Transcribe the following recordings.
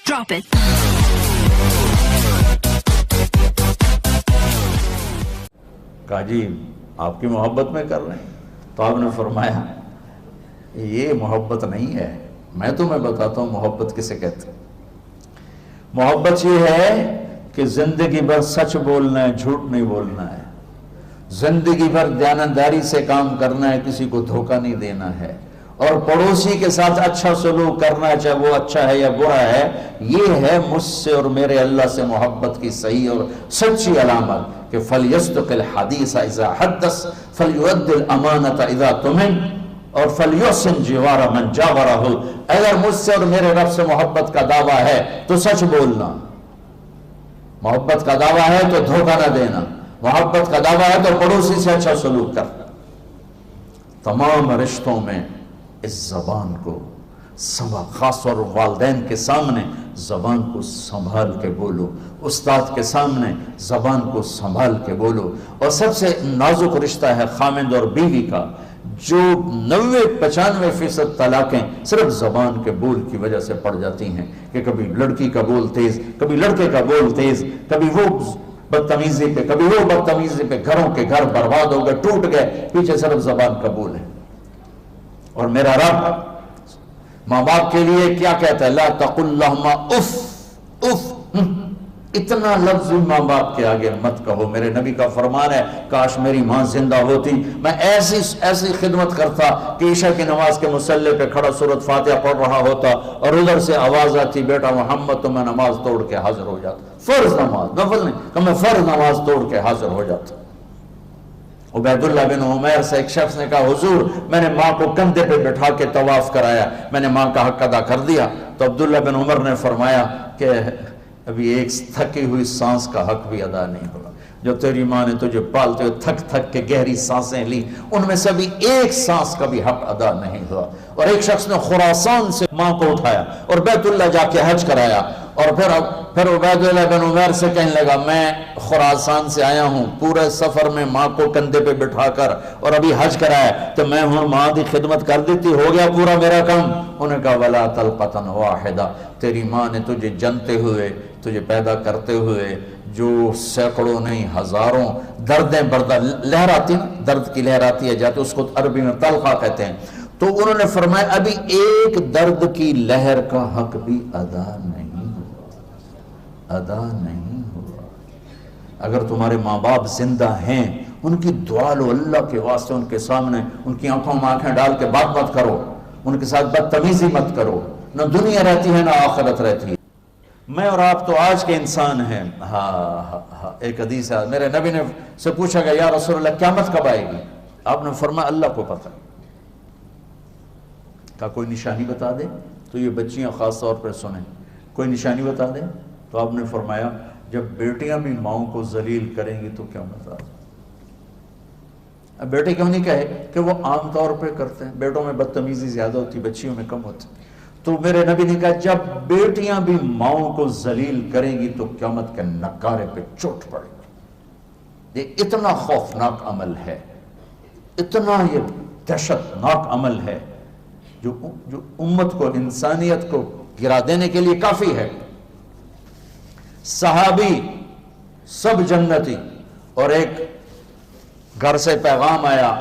Drop it. کہا جی آپ کی محبت میں کر رہے ہیں؟ تو آپ نے فرمایا یہ محبت نہیں ہے، میں تمہیں بتاتا ہوں محبت کسے کہتے ہیں۔ محبت یہ ہے کہ زندگی بھر سچ بولنا ہے، جھوٹ نہیں بولنا ہے، زندگی بھر دیانتداری سے کام کرنا ہے، کسی کو دھوکہ نہیں دینا ہے، اور پڑوسی کے ساتھ اچھا سلوک کرنا ہے، چاہے وہ اچھا ہے یا برا ہے۔ یہ ہے مجھ سے اور میرے اللہ سے محبت کی صحیح اور سچی علامت کہ فَلْيَصْدُقِ الْحَدِيثَ إِذَا حَدَّثَ فَلْيُؤَدِّ الْأَمَانَةَ إِذَا اؤْتُمِنَ اور فَلْيُحْسِنْ جِوَارَ مَنْ جَاوَرَهُ۔ اگر مجھ سے اور میرے رب سے محبت کا دعویٰ ہے تو سچ بولنا، محبت کا دعویٰ ہے تو دھوکہ نہ دینا، محبت کا دعویٰ ہے تو پڑوسی سے اچھا سلوک کرنا۔ تمام رشتوں میں اس زبان کو خاص طور والدین کے سامنے زبان کو سنبھال کے بولو، استاد کے سامنے زبان کو سنبھال کے بولو۔ اور سب سے نازک رشتہ ہے خامند اور بیوی کا، جو 90-95% طلاقیں صرف زبان کے بول کی وجہ سے پڑ جاتی ہیں کہ کبھی لڑکی کا بول تیز، کبھی لڑکے کا بول تیز، کبھی وہ بدتمیزی پہ کبھی وہ بدتمیزی پہ، گھروں کے گھر برباد ہو گئے، ٹوٹ گئے، پیچھے صرف زبان کا بول ہے۔ اور میرا رب ماں باپ کے لیے کیا کہتا ہے؟ لا تقل لہما اف اف، اتنا لفظ ماں باپ کے آگے مت کہو۔ میرے نبی کا فرمان ہے کاش میری ماں زندہ ہوتی، میں ایسی خدمت کرتا کہ عشاء کی نماز کے مصلی پہ کھڑا سورۃ فاتحہ پڑھ رہا ہوتا اور ادھر سے آواز آتی بیٹا محمد، تو میں نماز توڑ کے حاضر ہو جاتا، فرض نماز، نفل نہیں کہ میں فرض نماز توڑ کے حاضر ہو جاتا۔ عبید اللہ بن عمیر سے ایک شخص نے کہا حضور میں نے ماں کو کندھے پہ بٹھا کے طواف کرایا، میں نے ماں کا حق ادا کر دیا۔ تو عبداللہ بن عمر نے فرمایا کہ ابھی ایک تھکی ہوئی سانس کا حق بھی ادا نہیں ہوا۔ جو تیری ماں نے تجھے پالتے ہوئے تھک تھک کے گہری سانسیں لی، ان میں سے بھی ایک سانس کا بھی حق ادا نہیں ہوا۔ اور ایک شخص نے خراسان سے ماں کو اٹھایا اور بیت اللہ جا کے حج کرایا، اور پھر عبید اللہ بن عمیر سے کہنے لگا میں خراسان سے آیا ہوں، پورے سفر میں ماں کو کندھے پہ بٹھا کر اور ابھی حج کرایا، تو میں ہوں ماں دی خدمت کر دیتی، ہو گیا پورا میرا کام۔ انہوں نے کہا ولا طلقۃ واحدہ، تیری ماں نے تجھے جنتے ہوئے، تجھے پیدا کرتے ہوئے جو سینکڑوں نہیں ہزاروں دردیں برداشت، لہر آتی نا، درد کی لہر آتی ہے جاتے، اس کو عربی میں طلقہ کہتے ہیں۔ تو انہوں نے فرمایا ابھی ایک درد کی لہر کا حق بھی ادا نہیں ہوا، ادا نہیں ہوا۔ اگر تمہارے ماں باپ زندہ ہیں ان کی دعا لو، اللہ کے واسطے ان کے سامنے ان کی آنکھوں میں آنکھیں ڈال کے بات مت کرو، ان کے ساتھ بدتمیزی مت کرو، نہ دنیا رہتی ہے نہ آخرت رہتی ہے۔ میں اور آپ تو آج کے انسان ہیں۔ ہاں ایک حدیث ہے، میرے نبی نے سے پوچھا گیا یا رسول اللہ قیامت کب آئے گی؟ آپ نے فرمایا اللہ کو پتہ۔ کہا کوئی نشانی بتا دے؟ تو یہ بچیاں خاص طور پر سنیں، کوئی نشانی بتا دیں؟ تو آپ نے فرمایا جب بیٹیاں بھی ماؤں کو ذلیل کریں گی تو قیامت آ جائے۔ اب بیٹے کیوں نہیں کہے کہ وہ عام طور پہ کرتے ہیں، بیٹوں میں بدتمیزی زیادہ ہوتی، بچیوں میں کم ہوتی۔ تو میرے نبی نے کہا جب بیٹیاں بھی ماؤں کو ذلیل کریں گی تو قیامت کے نکارے پہ چوٹ پڑے گی۔ یہ اتنا خوفناک عمل ہے، اتنا یہ دہشتناک عمل ہے جو امت کو، انسانیت کو گرا دینے کے لیے کافی ہے۔ صحابی سب جنتی، اور ایک گھر سے پیغام آیا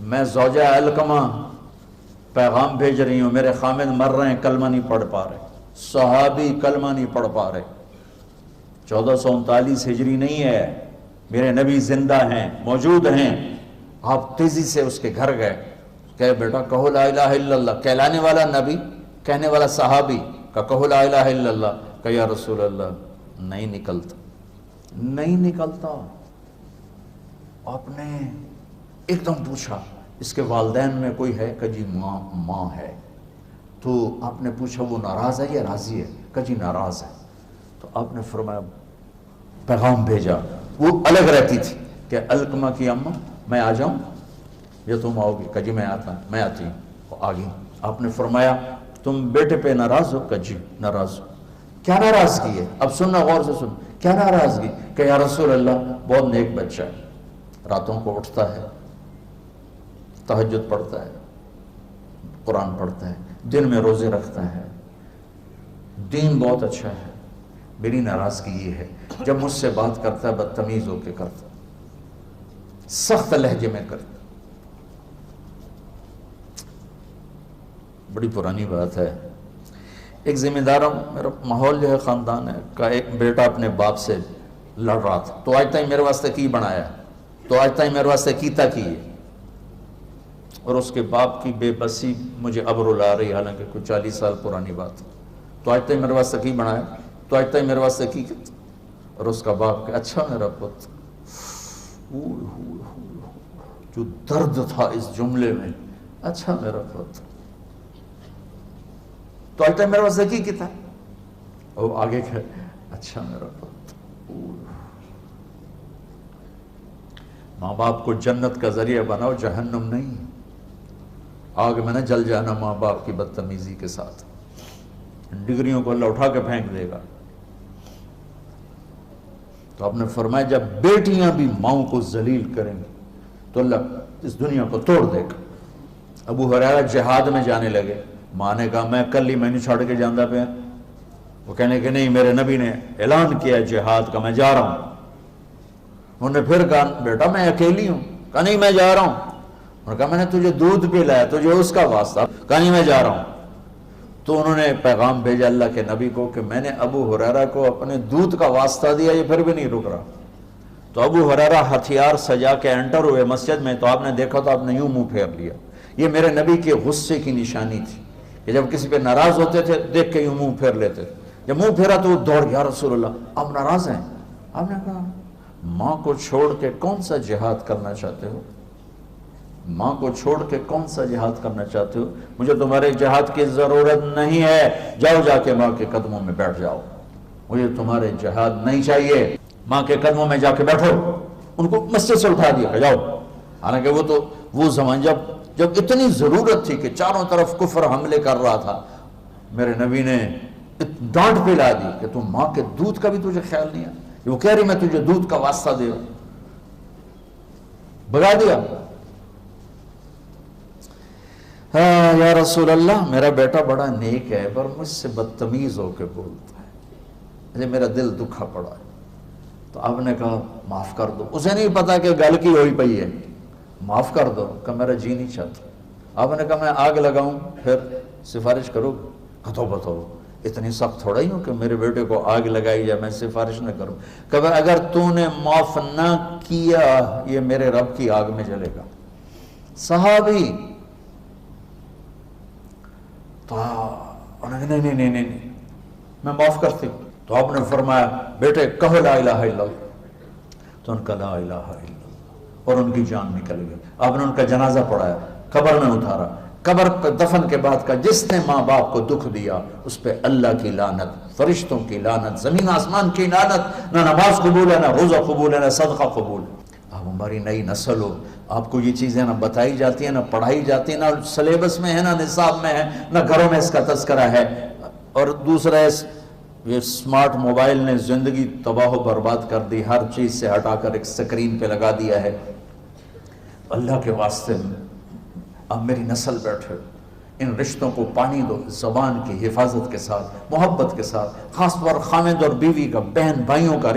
میں زوجہ علقمہ پیغام بھیج رہی ہوں، میرے خامد مر رہے ہیں، کلمہ نہیں پڑھ پا رہے۔ صحابی کلمہ نہیں پڑھ پا رہے، 1439 ہجری نہیں ہے، میرے نبی زندہ ہیں، موجود ہیں۔ آپ تیزی سے اس کے گھر گئے، کہ بیٹا کہو لا الہ الا اللہ، کہلانے والا نبی، کہنے والا صحابی، کہو لا الہ الا اللہ۔ کہ یا رسول اللہ نہیں نکلتا، نہیں نکلتا۔ آپ نے ایک دم پوچھا اس کے والدین میں کوئی ہے؟ کہ جی ماں ہے۔ تو آپ نے پوچھا وہ ناراض ہے یا راضی ہے؟ کہ جی ناراض ہے۔ تو آپ نے فرمایا پیغام بھیجا، وہ الگ رہتی تھی، کہ علقمہ کی اماں میں آ جاؤں یا تم آؤ گی؟ کہ جی میں آتا، میں آتی ہوں۔ وہ آ گئی۔ آپ نے فرمایا تم بیٹے پہ ناراض ہو؟ کہ جی ناراض ہو۔ کیا ناراضگی ہے؟ اب سننا غور سے سن، کیا ناراضگی؟ کہ یا رسول اللہ بہت نیک بچہ ہے، راتوں کو اٹھتا ہے، تہجد پڑھتا ہے، قرآن پڑھتا ہے، دن میں روزے رکھتا ہے، دین بہت اچھا ہے، میری ناراضگی یہ ہے جب مجھ سے بات کرتا ہے بدتمیز ہو کے کرتا، سخت لہجے میں کرتا۔ بڑی پرانی بات ہے، ایک ذمہ داروں میرا ماحول جو ہے خاندان ہے کا، ایک بیٹا اپنے باپ سے لڑ رہا تھا، تو آج تک میرے واسطے کی بنایا، تو آج تک میرے واسطے کیتا کی ہے، اور اس کے باپ کی بے بسی مجھے اب رلا رہی، حالانکہ کچھ 40 سال پرانی بات ہے، تو آج تک میرے واسطے کی بنایا، تو آج تک میرے واسطے کی، اور اس کا باپ کہ اچھا میرا پت، جو درد تھا اس جملے میں، اچھا میرا پت، تو آج تک میرے واسطے کی تھا، اور آگے کہ اچھا میرا پت۔ ماں باپ کو جنت کا ذریعہ بناؤ، جہنم نہیں، آگ میں نہ جل جانا ماں باپ کی بدتمیزی کے ساتھ، ڈگریوں کو اللہ اٹھا کے پھینک دے گا۔ تو آپ نے فرمایا جب بیٹیاں بھی ماؤں کو ذلیل کریں گی تو اللہ اس دنیا کو توڑ دے گا۔ ابو ہریرہ جہاد میں جانے لگے، ماں نے کہا میں کل ہی مینو چھوڑ کے جاندہ پہ، وہ کہنے کہ نہیں میرے نبی نے اعلان کیا جہاد کا، میں جا رہا ہوں۔ انہوں نے پھر کہا بیٹا میں اکیلی ہوں، کہا نہیں میں جا رہا ہوں۔ انہوں نے کہا میں نے تجھے دودھ پلایا، تجھے اس کا واسطہ، کہا نہیں میں جا رہا ہوں۔ تو انہوں نے پیغام بھیجا اللہ کے نبی کو کہ میں نے ابو ہریرہ کو اپنے دودھ کا واسطہ دیا، یہ پھر بھی نہیں رک رہا۔ تو ابو ہریرہ ہتھیار سجا کے انٹر ہوئے مسجد میں، تو آپ نے دیکھا تو آپ نے یوں منہ پھیر لیا۔ یہ میرے نبی کے غصے کی نشانی تھی کہ جب کسی پہ ناراض ہوتے تھے دیکھ کے یوں منہ پھیر لیتے تھے، جب منہ پھیرا تو وہ دوڑ گیا، رسول اللہ آپ ناراض ہیں؟ آپ نے کہا ماں کو چھوڑ کے کون سا جہاد کرنا چاہتے ہو؟ ماں کو چھوڑ کے کون سا جہاد کرنا چاہتے ہو؟ مجھے تمہارے جہاد کی ضرورت نہیں ہے، جاؤ جا کے ماں کے قدموں میں بیٹھ جاؤ، مجھے تمہارے جہاد نہیں چاہیے، ماں کے قدموں میں جا کے بیٹھو۔ ان کو مسجد سے اٹھا دیا کہ جاؤ، حالانکہ وہ زمان جب اتنی ضرورت تھی کہ چاروں طرف کفر حملے کر رہا تھا، میرے نبی نے ڈانٹ پلا دی کہ تم ماں کے دودھ کا بھی تجھے خیال نہیں ہے، وہ کہہ رہی میں تجھے دودھ کا واسطہ دے، بگا دیا۔ یا رسول اللہ میرا بیٹا بڑا نیک ہے پر مجھ سے بدتمیز ہو کے بولتا ہے، مجھے میرا دل دکھا پڑا ہے۔ تو آپ نے کہا معاف کر دو، اسے نہیں پتا کہ گل کی ہوئی پئی ہے، معاف کر دو، کہ میرا جی نہیں چاہتا۔ آپ نے کہا میں آگ لگاؤں پھر سفارش کرو؟ کہو بتاؤ اتنی سخت تھوڑا ہی ہوں کہ میرے بیٹے کو آگ لگائی جائے میں سفارش نہ کروں؟ کہ اگر تو نے معاف نہ کیا یہ میرے رب کی آگ میں جلے گا۔ صحابی تو نہیں میں معاف کرتی ہوں۔ تو آپ نے فرمایا بیٹے کہو لا الہ الا اللہ، تو ان کا لا الہ الا اللہ، اور ان کی جان نکل گئی۔ آپ نے ان کا جنازہ پڑھایا، قبر میں اتارا، قبر دفن کے بعد کا جس نے ماں باپ کو دکھ دیا اس پہ اللہ کی لعنت، فرشتوں کی لعنت، زمین آسمان کی لعنت، نہ نماز قبول ہے، نہ روزہ قبول ہے، نہ صدقہ قبول ہے۔ اب ہماری نئی نسل ہو، آپ کو یہ چیزیں نہ بتائی جاتی ہیں، نہ پڑھائی جاتی ہیں، نہ سلیبس میں ہے، نہ نصاب میں ہے، نہ گھروں میں اس کا تذکرہ ہے۔ اور دوسرا یہ سمارٹ موبائل نے زندگی تباہ و برباد کر دی، ہر چیز سے ہٹا کر ایک سکرین پہ لگا دیا ہے۔ اللہ کے واسطے اب میری نسل بیٹھے، ان رشتوں کو پانی دو، زبان کی حفاظت کے ساتھ، محبت کے ساتھ، خاص طور خامد اور بیوی کا، بہن بھائیوں کا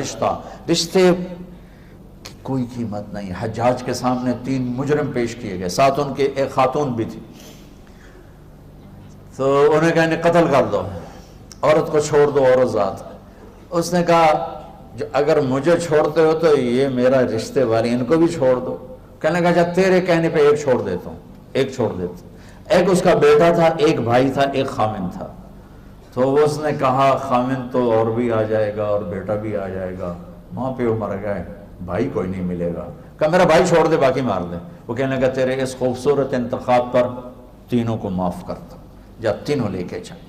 رشتے کی کوئی قیمت نہیں۔ حجاج کے سامنے 3 مجرم پیش کیے گئے، ساتھ ان کے ایک خاتون بھی تھی، تو انہیں کہا انہیں قتل کر دو، عورت کو چھوڑ دو عورت ذات۔ اس نے کہا اگر مجھے چھوڑتے ہو تو یہ میرا رشتے والی ان کو بھی چھوڑ دو۔ کہنے لگا جب تیرے کہنے پہ ایک چھوڑ دیتا ہوں، ایک چھوڑ دیتا ہوں۔ ایک اس کا بیٹا تھا، ایک بھائی تھا، ایک خامن تھا۔ تو وہ اس نے کہا خامن تو اور بھی آ جائے گا اور بیٹا بھی آ جائے گا، ماں پیو مر گئے، بھائی کوئی نہیں ملے گا۔ کہا میرا بھائی چھوڑ دے باقی مار دے۔ وہ کہنے لگا تیرے اس خوبصورت انتخاب پر تینوں کو معاف کرتا، جا تینوں لے کے جائیں۔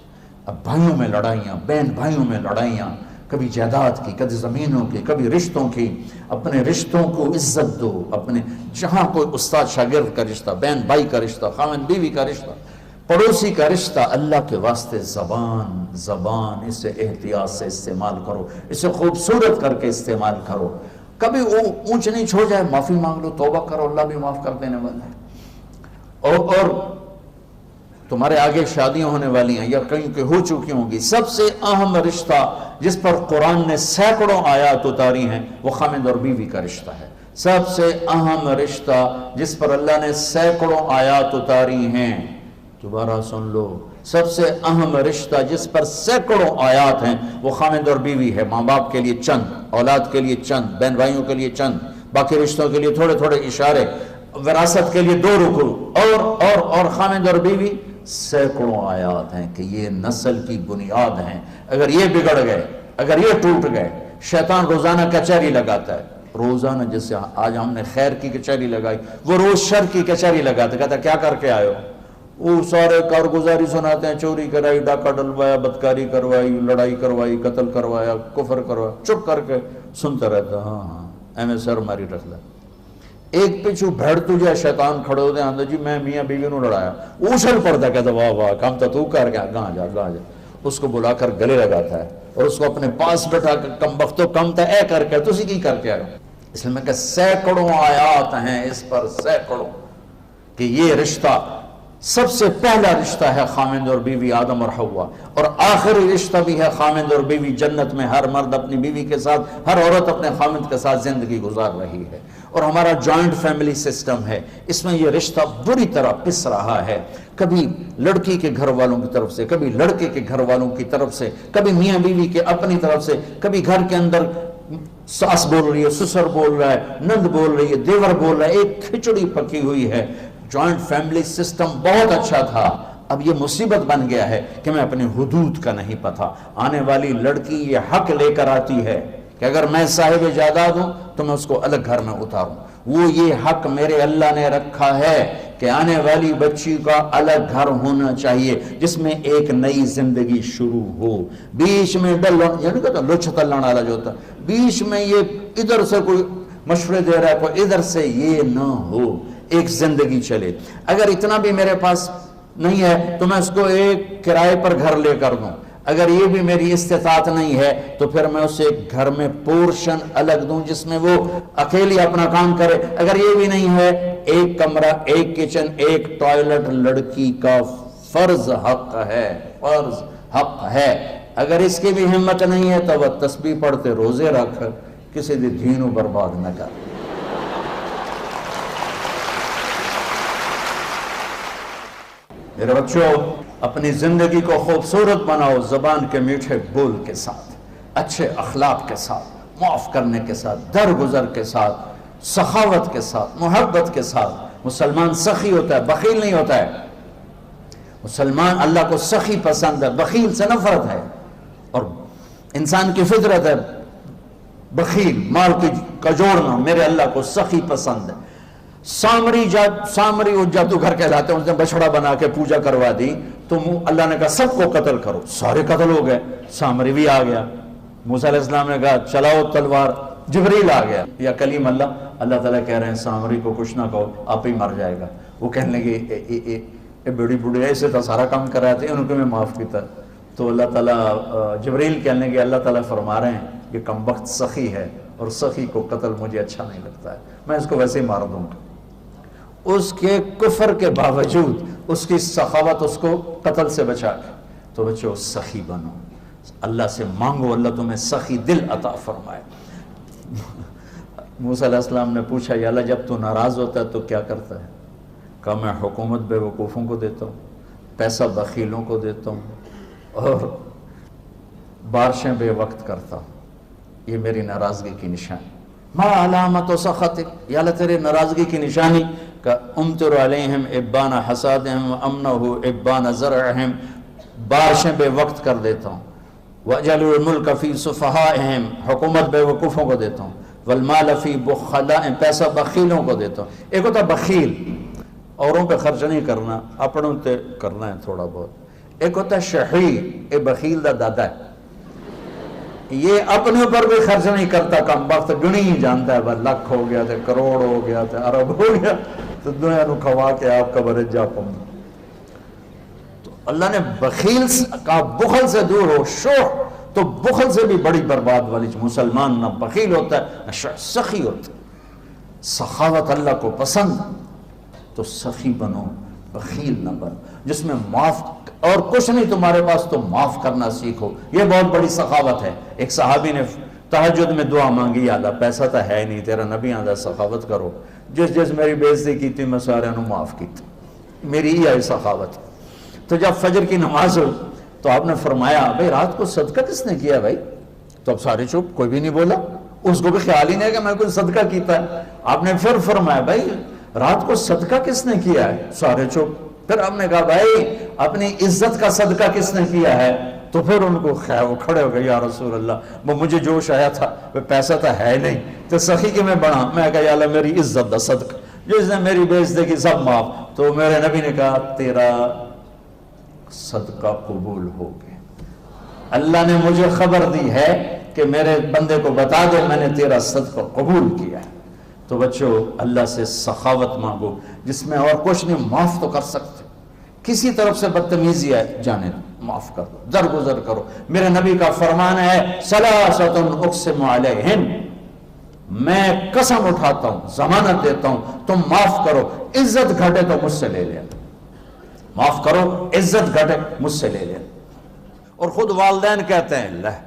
اب بھائیوں میں لڑائیاں، بہن بھائیوں میں لڑائیاں، کبھی جائیداد کی، کبھی زمینوں کی، کبھی رشتوں کی۔ اپنے رشتوں کو عزت دو، اپنے جہاں کوئی استاد شاگرد کا رشتہ، بہن بھائی کا رشتہ، خاوند بیوی کا رشتہ، پڑوسی کا رشتہ، اللہ کے واسطے زبان اسے احتیاط سے استعمال کرو، اسے خوبصورت کر کے استعمال کرو۔ کبھی وہ اونچ نیچ ہو جائے معافی مانگ لو، توبہ کرو، اللہ بھی معاف کر دینے والا ہے۔ اور تمہارے آگے شادیاں ہونے والی ہیں یا کہیں کہ ہو چکی ہوں گی، سب سے اہم رشتہ جس پر قرآن نے سینکڑوں آیات اتاری ہیں وہ خامد اور بیوی کا رشتہ ہے۔ سب سے اہم رشتہ جس پر اللہ نے سینکڑوں آیات اتاری ہیں، دوبارہ سن لو، سب سے اہم رشتہ جس پر سینکڑوں آیات ہیں وہ خامد اور بیوی ہے۔ ماں باپ کے لیے چند، اولاد کے لیے چند، بہن بھائیوں کے لیے چند، باقی رشتوں کے لیے تھوڑے تھوڑے اشارے، وراثت کے لیے 2 رکوع، اور خامد اور بیوی سینکڑوں آیات ہیں کہ یہ نسل کی بنیاد ہیں۔ اگر یہ بگڑ گئے، اگر یہ ٹوٹ گئے، شیطان روزانہ کچہری لگاتا ہے، روزانہ، جیسے آج ہم نے خیر کی کچہری لگائی، وہ روز شر کی کچہری لگاتا ہے، کہتا ہے کیا کر کے آئے ہو؟ وہ سارے کارگزاری سناتے ہیں، چوری کرائی، ڈاکہ ڈلوایا، بدکاری کروائی، لڑائی کروائی، قتل کروایا، کفر کروایا، چپ کر کے سنتا رہتا، ہاں ہاں ایویں سر ماری رکھ لے۔ ایک پیچھو بھیڑ تجھے شیطان کھڑے ہوتے ہیں، جی میں میاں بیوی نو لڑایا، اچھل پڑتا، کہتا واہ واہ کام تو کر گیا، گاں جا گاں جا، اس کو بلا کر گلے لگاتا ہے اور اس کو اپنے پاس بٹھا کر کم بختو کم تھا اے کر کے تسی کی کر کے آئے۔ اس لیے میں کہ سینکڑوں آیات ہیں اس پر، سینکڑوں، کہ یہ رشتہ سب سے پہلا رشتہ ہے خامند اور بیوی، آدم اور حوا، اور آخری رشتہ بھی ہے خامند اور بیوی۔ جنت میں ہر مرد اپنی بیوی کے ساتھ، ہر عورت اپنے خامند کے ساتھ زندگی گزار رہی ہے، اور ہمارا جوائنٹ فیملی سسٹم ہے، اس میں یہ رشتہ بری طرح پس رہا ہے، کبھی لڑکی کے گھر والوں کی طرف سے، کبھی لڑکے کے گھر والوں کی طرف سے، کبھی میاں بیوی کے اپنی طرف سے، کبھی گھر کے اندر ساس بول رہی ہے، سسر بول رہا ہے، نند بول رہی ہے، دیور بول رہا ہے، ایک کھچڑی پکی ہوئی ہے۔ جوائنٹ فیملی سسٹم بہت اچھا تھا، اب یہ مصیبت بن گیا ہے کہ میں اپنے حدود کا نہیں پتہ۔ آنے والی لڑکی یہ حق لے کر آتی ہے کہ اگر میں صاحب جائیداد ہوں تو میں اس کو الگ گھر میں اتاروں، وہ یہ حق میرے اللہ نے رکھا ہے کہ آنے والی بچی کا الگ گھر ہونا چاہیے جس میں ایک نئی زندگی شروع ہو۔ بیچ میں یعنی کہتا لچھ تلن والا جو ہوتا ہے، بیچ میں یہ ادھر سے کوئی مشورے دے رہا ہے، کوئی ادھر سے، یہ نہ ہو، ایک زندگی چلے۔ اگر اتنا بھی میرے پاس نہیں ہے تو میں اس کو ایک کرائے پر گھر لے کر دوں، اگر یہ بھی میری استطاعت نہیں ہے تو پھر میں اسے ایک گھر میں پورشن الگ دوں جس میں وہ اکیلی اپنا کام کرے، اگر یہ بھی نہیں ہے ایک کمرہ، ایک کچن، ایک ٹوائلٹ لڑکی کا فرض حق ہے، فرض حق ہے۔ اگر اس کی بھی ہمت نہیں ہے تو وہ تسبیح پڑھتے روزے رکھ، کسی دی دینو برباد نہ کر۔ میرے بچوں، اپنی زندگی کو خوبصورت بناؤ، زبان کے میٹھے بول کے ساتھ، اچھے اخلاق کے ساتھ، معاف کرنے کے ساتھ، درگزر کے ساتھ، سخاوت کے ساتھ، محبت کے ساتھ۔ مسلمان سخی ہوتا ہے، بخیل نہیں ہوتا ہے۔ مسلمان اللہ کو سخی پسند ہے، بخیل سے نفرت ہے، اور انسان کی فطرت ہے بخیل، مال کا جوڑنا، میرے اللہ کو سخی پسند ہے۔ سامری وہ جادو گھر کہلاتے ہیں، اس نے بچڑا بنا کے پوجا کروا دی تو اللہ نے کہا سب کو قتل کرو، سارے قتل ہو گئے، سامری بھی آ گیا۔ موسیٰ علیہ السلام نے کہا چلاؤ تلوار، جبریل آ گیا، یا کلیم اللہ تعالیٰ کہہ رہے ہیں سامری کو کچھ نہ کہو، آپ ہی مر جائے گا۔ وہ کہنے لگے اے بڑی بڑی ایسے تھا سارا کام کرایا تھا، ان کو میں معاف کیتا۔ تو اللہ تعالیٰ جبریل کہنے لگے اللہ تعالیٰ فرما رہے ہیں یہ کم وقت سخی ہے، اور سخی کو قتل مجھے اچھا نہیں لگتا ہے، میں اس کو ویسے ہی مار دوں گا۔ اس کے کفر کے باوجود اس کی سخاوت اس کو قتل سے بچا کے۔ تو بچوں سخی بنو، اللہ سے مانگو اللہ تمہیں سخی دل عطا فرمائے۔ موسیٰ علیہ السلام نے پوچھا یا اللہ جب تو ناراض ہوتا ہے تو کیا کرتا ہے؟ کہا میں حکومت بے وقوفوں کو دیتا ہوں، پیسہ بخیلوں کو دیتا ہوں، اور بارشیں بے وقت کرتا ہوں، یہ میری ناراضگی کی نشانی۔ ما علامت و سخطک، یا اللہ تیرے ناراضگی کی نشانی کہ امطر علیہم ابان حسادہم وامنہ ابان زرعہم، بارشیں بے وقت کر دیتا ہوں۔ وَأَجْعَلُ الْمُلْكَ فِي صُفَحَائِهِمْ، حکومت بے وقوفوں کو دیتا ہوں۔ وَالْمَالَ فِي بُخَلَائِهِمْ، پیسہ بخیلوں کو دیتا ہوں۔ ایک ہوتا بخیل، اوروں پہ خرچ نہیں کرنا، اپنوں تے کرنا ہے تھوڑا بہت۔ ایک ہوتا شحیح، اے بخیل دا دادا ہے، یہ اپنے اوپر بھی خرچ نہیں کرتا، کم وقت گنی ہی جانتا ہے، بس لاکھ ہو گیا تھے، کروڑ ہو گیا تھے، ارب ہو گیا تو دنیا نو کھوا کے آپ کا برج جا پاؤں۔ تو اللہ نے بخیل کا بخل سے دور ہو، شوح تو بخل سے بھی بڑی برباد والی۔ مسلمان نہ بخیل ہوتا ہے نہ سخی ہوتا ہے، سخاوت اللہ کو پسند، تو سخی بنو، بخیل نہ بن، جس میں معاف اور کچھ نہیں تمہارے پاس تو معاف کرنا سیکھو، یہ بہت بڑی سخاوت ہے۔ ایک صحابی نے تہجد میں دعا مانگی، یا اللہ پیسہ تو ہے نہیں، تیرا نبی آندہ سخاوت کرو، جس میری بے عزتی کی تھی میں سارے انہوں معاف کی تھی، میری ہی آئی سخاوت۔ تو جب فجر کی نماز ہو تو آپ نے فرمایا بھائی رات کو صدقہ کس نے کیا بھائی؟ تو اب سارے چپ، کوئی بھی نہیں بولا، اس کو بھی خیال ہی نہیں ہے کہ میں کوئی صدقہ کیتا ہے۔ آپ نے پھر فرمایا بھائی رات کو صدقہ کس نے کیا ہے؟ سارے چپ۔ پھر آپ نے کہا بھائی اپنی عزت کا صدقہ کس نے کیا ہے؟ تو پھر ان کو وہ کھڑے ہو گئے، یا رسول اللہ وہ مجھے جوش آیا تھا، پیسہ تو ہے نہیں، تو سخی کہ میں بڑھا، میں کہا یا اللہ میری عزت دا صدقہ، جس نے میری بے عزتی کی سب معاف۔ تو میرے نبی نے کہا تیرا صدقہ قبول ہو گیا، اللہ نے مجھے خبر دی ہے کہ میرے بندے کو بتا دے میں نے تیرا صدقہ قبول کیا ہے۔ تو بچوں اللہ سے سخاوت مانگو، جس میں اور کچھ نہیں، معاف تو کر سکتے، کسی طرف سے بدتمیزی ہے جانے دو، معاف کر دو، درگزر کرو۔ میرے نبی کا فرمان ہے ثلاثۃ اقسم علیہم، میں قسم اٹھاتا ہوں، ضمانت دیتا ہوں، تم معاف کرو، عزت گھٹے تو مجھ سے لے لیا، معاف کرو عزت گھٹے مجھ سے لے لیا۔ اور خود والدین کہتے ہیں اللہ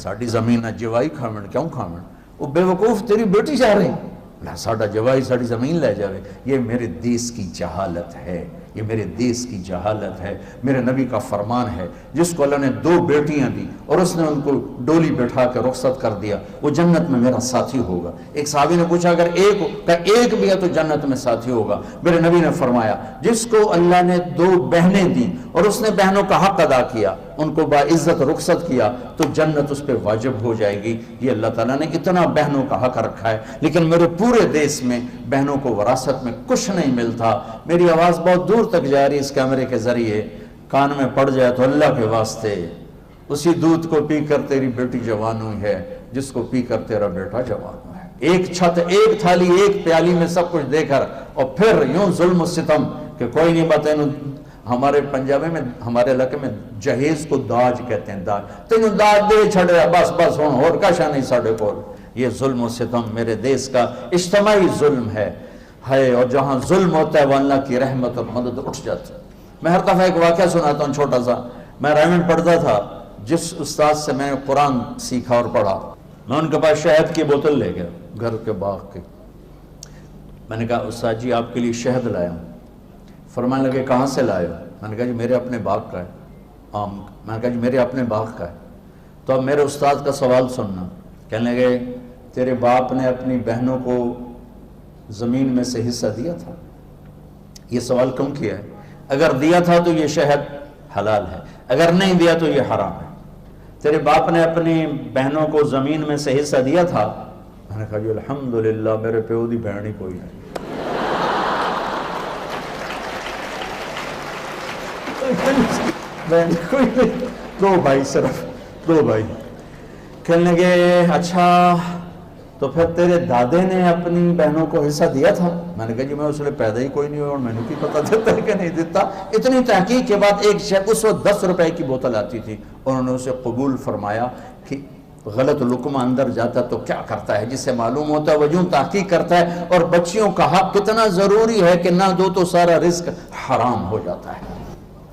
ساڑی زمین جوائی کھامن، کیوں کھامن؟ وہ بے وقوف تیری بیٹی جا رہی، اللہ ساڑا جوائی ساڑی زمین لے جاوے۔ یہ میرے دیس کی جہالت ہے، یہ میرے دیس کی جہالت ہے۔ میرے نبی کا فرمان ہے جس کو اللہ نے 2 بیٹیاں دی اور اس نے ان کو ڈولی بٹھا کے رخصت کر دیا، وہ جنت میں میرا ساتھی ہوگا۔ ایک صحابی نے پوچھا اگر ایک بھی ہے تو جنت میں ساتھی ہوگا۔ میرے نبی نے فرمایا جس کو اللہ نے 2 بہنیں دی اور اس نے بہنوں کا حق ادا کیا، ان کو باعزت رخصت کیا، تو جنت اس پہ واجب ہو جائے گی۔ یہ اللہ تعالیٰ نے اتنا بہنوں کا حق رکھا ہے، لیکن میرے پورے دیس میں بہنوں کو وراثت میں کچھ نہیں ملتا۔ میری آواز بہت دور تک جا رہی اس کیمرے کے ذریعے، کان میں پڑ جائے تو اللہ کے واسطے اسی دودھ کو پی کر تیری بیٹی جوان ہوئی ہے جس کو پی کر تیرا بیٹا جوان ہوا ہے۔ ایک چھت، ایک تھالی، ایک پیالی میں سب کچھ دے کر، اور پھر یوں ظلم و ستم کہ کوئی نہیں بتائیں۔ ہمارے پنجابی میں، ہمارے علاقے میں جہیز کو داج کہتے ہیں، داج، تینوں داج دے چھڑے بس بس ہوں اور کشا نہیں ساڑھے کو۔ یہ ظلم و ستم میرے دیس کا اجتماعی ظلم ہے، اور جہاں ظلم ہوتا ہے وہ اللہ کی رحمت اور مدد اٹھ جاتی ہے۔ میں ہر دفعہ ایک واقعہ سناتا ہوں چھوٹا سا۔ میں رائمنڈ پڑھتا تھا، جس استاد سے میں نے قرآن سیکھا اور پڑھا، میں ان کے پاس شہد کی بوتل لے گیا گھر کے باغ کی۔ میں نے کہا استاد جی آپ کے لیے شہد لایا ہوں۔ فرمانے لگے کہاں سے لائے ہو؟ میں نے کہا جی میرے اپنے باغ کا ہے آم۔ میں نے کہا جی میرے اپنے باغ کا ہے۔ تو اب میرے استاد کا سوال سننا، کہنے لگے تیرے باپ نے اپنی بہنوں کو زمین میں سے حصہ دیا تھا؟ یہ سوال کیوں کیا ہے؟ اگر دیا تھا تو یہ شہد حلال ہے، اگر نہیں دیا تو یہ حرام ہے۔ تیرے باپ نے اپنی بہنوں کو زمین میں سے حصہ دیا تھا؟ میں نے کہا جی الحمدللہ میرے پیو دی بہن ہی کوئی نہیں۔ کوئی نہیں، 2 بھائی، صرف 2 بھائی۔ کہنے لگے اچھا تو پھر تیرے دادے نے اپنی بہنوں کو حصہ دیا تھا؟ میں نے کہا جی میں اس لیے پیدا ہی کوئی نہیں ہوا اور میں نے کی پتہ دیتا ہے کہ نہیں دیتا۔ اتنی تحقیق کے بعد ایک شخص، اس وقت 10 روپے کی بوتل آتی تھی، اور انہوں نے اسے قبول فرمایا کہ غلط لقمہ اندر جاتا تو کیا کرتا ہے، جس سے معلوم ہوتا ہے وہ یوں تحقیق کرتا ہے۔ اور بچیوں کا حق کتنا ضروری ہے کہ نہ دو تو سارا رزق حرام ہو جاتا ہے۔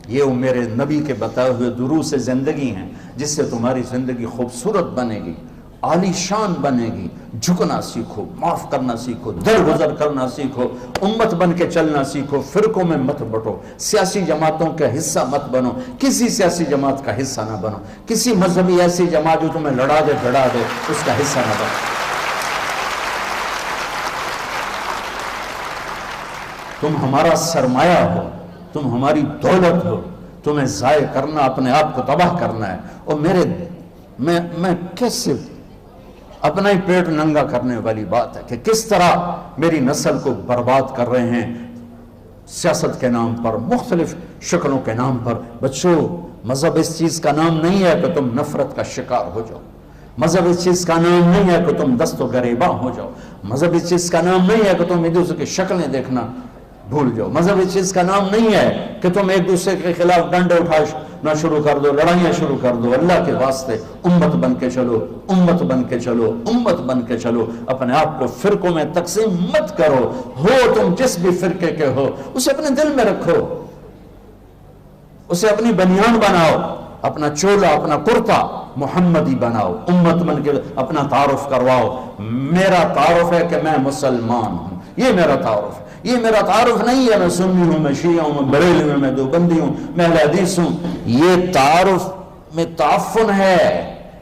یہ میرے نبی کے بتائے ہوئے دروس زندگی ہیں، جس سے تمہاری زندگی خوبصورت بنے گی، عالی شان بنے گی۔ جھکنا سیکھو، معاف کرنا سیکھو، درگزر کرنا سیکھو، امت بن کے چلنا سیکھو، فرقوں میں مت بٹو، سیاسی جماعتوں کا حصہ مت بنو، کسی سیاسی جماعت کا حصہ نہ بنو، کسی مذہبی ایسی جماعت جو تمہیں لڑا دے بڑھا دے اس کا حصہ نہ بنو۔ تم ہمارا سرمایہ ہو، تم ہماری دولت ہو، تمہیں ضائع کرنا، اپنے آپ کو تباہ کرنا ہے۔ اور میں کیسے اپنا ہی پیٹ ننگا کرنے والی بات ہے کہ کس طرح میری نسل کو برباد کر رہے ہیں سیاست کے نام پر، مختلف شکلوں کے نام پر۔ بچوں مذہب اس چیز کا نام نہیں ہے کہ تم نفرت کا شکار ہو جاؤ، مذہب اس چیز کا نام نہیں ہے کہ تم دست و گریباں ہو جاؤ، مذہب اس چیز کا نام نہیں ہے کہ تم ایک دوسرے کی شکلیں دیکھنا بھول جاؤ، مذہب اس چیز کا نام نہیں ہے کہ تم ایک دوسرے کے خلاف ڈنڈے اٹھانا شروع کر دو، لڑائیاں شروع کر دو۔ اللہ کے واسطے امت بن کے چلو، امت بن کے چلو، امت بن کے چلو۔ اپنے آپ کو فرقوں میں تقسیم مت کرو، ہو تم جس بھی فرقے کے ہو اسے اپنے دل میں رکھو۔ اسے اپنی بنیان بناؤ، اپنا چولا اپنا کرتا محمدی بناؤ، امت من کے اپنا تعارف کرواؤ، میرا تعارف ہے کہ میں مسلمان ہوں، یہ میرا تعارف ہے، یہ میرا تعارف نہیں ہے میں سنی ہوں، میں شیعہ ہوں، میں بریلوی ہوں، میں دیوبندی ہوں، میں اہل حدیث ہوں۔ یہ تعارف میں تعفن ہے،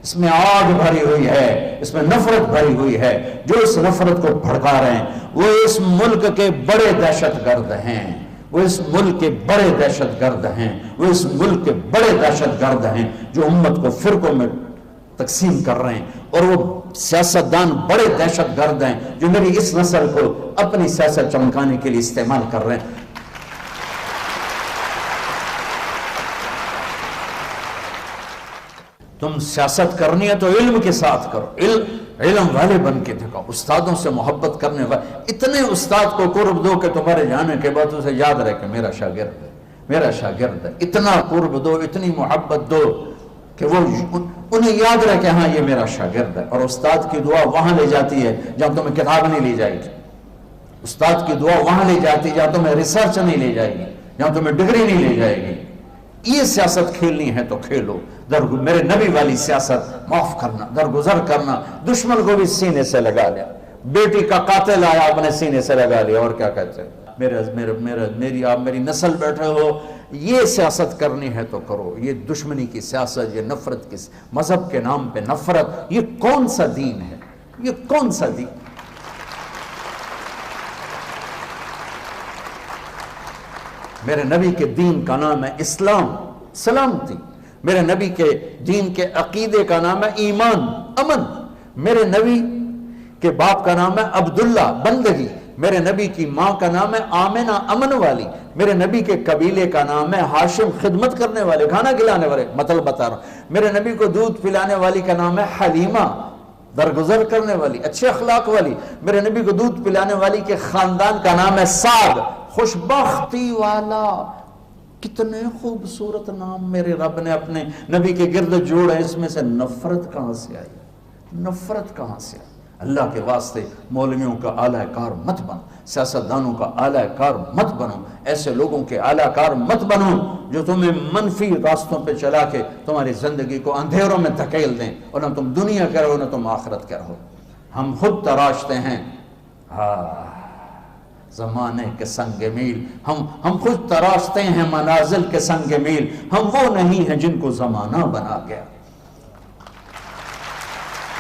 اس میں آگ بھری ہوئی ہے، اس میں نفرت بھری ہوئی ہے۔ جو اس نفرت کو بھڑکا رہے ہیں وہ اس ملک کے بڑے دہشت گرد ہیں، وہ اس ملک کے بڑے دہشت گرد ہیں، وہ اس ملک کے بڑے دہشت گرد ہیں جو امت کو فرقوں میں تقسیم کر رہے ہیں، اور وہ سیاستدان بڑے دہشت گرد ہیں جو میری اس نسل کو اپنی سیاست چمکانے کے لیے استعمال کر رہے ہیں۔ تم سیاست کرنی ہے تو علم کے ساتھ کرو، علم والے بن کے دکھاؤ، استادوں سے محبت کرنے والے، اتنے استاد کو قرب دو کہ تمہارے جانے کے بعد اسے یاد رہے کہ میرا شاگرد ہے، میرا شاگرد ہے، اتنا قرب دو، اتنی محبت دو کہ وہ انہیں یاد رہے کہ ہاں یہ میرا شاگرد ہے۔ اور استاد کی دعا وہاں لے جاتی ہے جہاں تمہیں کتاب نہیں لے جائے گی، استاد کی دعا وہاں لے جاتی ہے جہاں تمہیں ریسرچ نہیں لے جائے گی، جہاں تمہیں ڈگری نہیں لے جائے گی۔ یہ سیاست کھیلنی ہے تو کھیلو، میرے نبی والی سیاست، معاف کرنا، درگزر کرنا، دشمن کو بھی سینے سے لگا لیا، بیٹی کا قاتل آیا اپنے سینے سے لگا لیا، اور کیا کہتے ہیں میری نسل بیٹھے ہو، یہ سیاست کرنی ہے تو کرو۔ یہ دشمنی کی سیاست، یہ نفرت کی، مذہب کے نام پہ نفرت، یہ کون سا دین ہے؟ یہ کون سا دین؟ میرے نبی کے دین کا نام ہے اسلام، سلامتی۔ میرے نبی کے دین کے عقیدے کا نام ہے ایمان، امن۔ میرے نبی کے باپ کا نام ہے عبداللہ، بندگی۔ میرے نبی کی ماں کا نام ہے آمنہ، امن والی۔ میرے نبی کے قبیلے کا نام ہے ہاشم، خدمت کرنے والے، کھانا کھلانے والے، مطلب بتا رہا ہوں۔ میرے نبی کو دودھ پلانے والی کا نام ہے حلیمہ، درگزر کرنے والی، اچھے اخلاق والی۔ میرے نبی کو دودھ پلانے والی کے خاندان کا نام ہے سعد، خوشبختی والا۔ کتنے خوبصورت نام میرے رب نے اپنے نبی کے گرد جوڑے، اس میں سے نفرت کہاں سے آئی؟ نفرت کہاں سے آئی؟ اللہ کے واسطے مولویوں کا اعلی کار مت بنو، سیاستدانوں کا اعلی کار مت بنو، ایسے لوگوں کے اعلی کار مت بنو جو تمہیں منفی راستوں پہ چلا کے تمہاری زندگی کو اندھیروں میں دھکیل دیں، اور نہ تم دنیا کے رہو نہ تم آخرت کے رہو۔ ہم خود تراشتے ہیں زمانے کے سنگ میل، ہم خود تراشتے ہیں منازل کے سنگ میل، ہم وہ نہیں ہیں جن کو زمانہ بنا گیا۔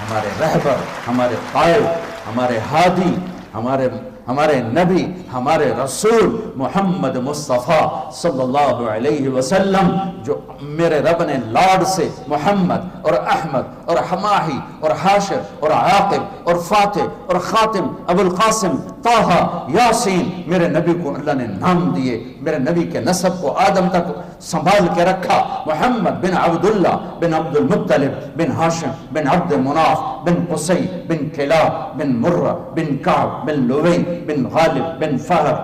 ہمارے رہبر، ہمارے قائد، ہمارے ہادی، ہمارے نبی، ہمارے رسول محمد مصطفیٰ صلی اللہ علیہ وسلم، جو میرے رب نے لاڈ سے محمد اور احمد اور حماہی اور حاشر اور عاقب اور فاتح اور خاتم ابو القاسم طہ یاسین، میرے نبی کو اللہ نے نام دیے، میرے نبی کے نسب کو آدم تک سنبھال کے رکھا۔ محمد بن عبداللہ بن عبد المطلب بن ہاشم بن عبد مناف بن قصی بن کلاب بن مرہ بن کعب بن لوی بن غالب بن فہر